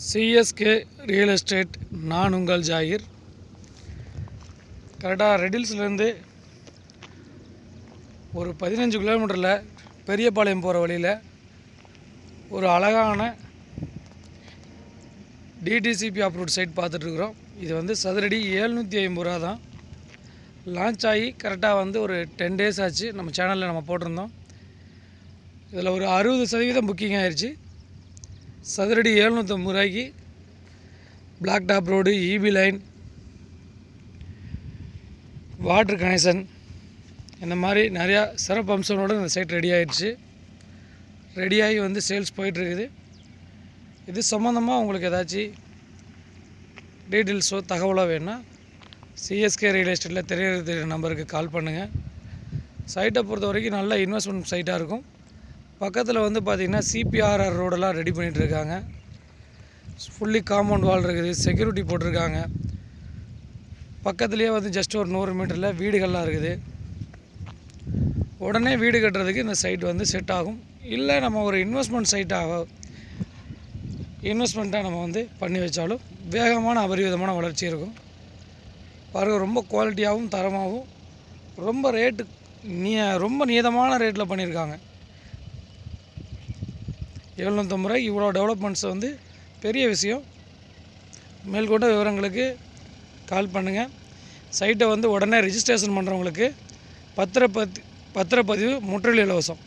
CSK real estate. நான் உங்கள் ஜாகிர். கரெக்டாக ரெடில்ஸ்லேருந்து ஒரு 15 கிலோமீட்டரில் பெரியபாளையம் போகிற வழியில் ஒரு அழகான டிடிசிபி அப்ரூவ்ட் சைட் பார்த்துட்ருக்குறோம். இது வந்து சதுரடி 750 ரூபா தான். லான்ச் ஆகி கரெக்டாக ஒரு 10 டேஸ் ஆச்சு. நம்ம சேனலில் நம்ம போட்டிருந்தோம். இதில் ஒரு 60% புக்கிங் ஆயிடுச்சு. சதுரடி 750 ரூபாய்க்கு black top road, EB line, water connection, இந்த மாதிரி நிறையா சிறப்பு அம்சங்களோடு இந்த சைட் ரெடி ஆகிடுச்சு. ரெடியாகி சேல்ஸ் போயிட்டுருக்குது. இது சம்மந்தமாக உங்களுக்கு ஏதாச்சும் டீட்டெயில்ஸோ தகவலோ வேணுன்னா சிஎஸ்கே ரியல் எஸ்டேட்டில் தெரிகிற நம்பருக்கு கால் பண்ணுங்கள். சைட்டை பொறுத்த வரைக்கும் நல்ல இன்வெஸ்ட்மெண்ட் சைட்டாக இருக்கும். பக்கத்தில் பார்த்திங்கன்னா சிபிஆர்ஆர் ரோடெல்லாம் ரெடி பண்ணிகிட்ருக்காங்க. ஃபுல்லி காம்பவுண்ட் வால் இருக்குது, செக்யூரிட்டி போட்டிருக்காங்க. பக்கத்துலேயே ஜஸ்ட் ஒரு 100 மீட்டரில் வீடுகள்லாம் இருக்குது. உடனே வீடு கட்டுறதுக்கு இந்த சைட் செட் ஆகும். இல்லை நம்ம ஒரு இன்வெஸ்ட்மெண்ட்டாக நம்ம பண்ணி வச்சாலும் வேகமான அபரிவிதமான வளர்ச்சி இருக்கும். பாருங்கள், ரொம்ப குவாலிட்டியாகவும் தரமாகவும் ரொம்ப ரேட்டு ரொம்ப நீதமான ரேட்டில் பண்ணியிருக்காங்க. 750 ரூபாய்க்கு இவ்வளோ டெவலப்மெண்ட்ஸ் பெரிய விஷயம். மேல்கொண்ட விவரங்களுக்கு கால் பண்ணுங்கள். சைட்டை உடனே ரிஜிஸ்ட்ரேஷன் பண்ணுறவங்களுக்கு பத்திரப்பதிவு முற்றிலும் இலவசம்.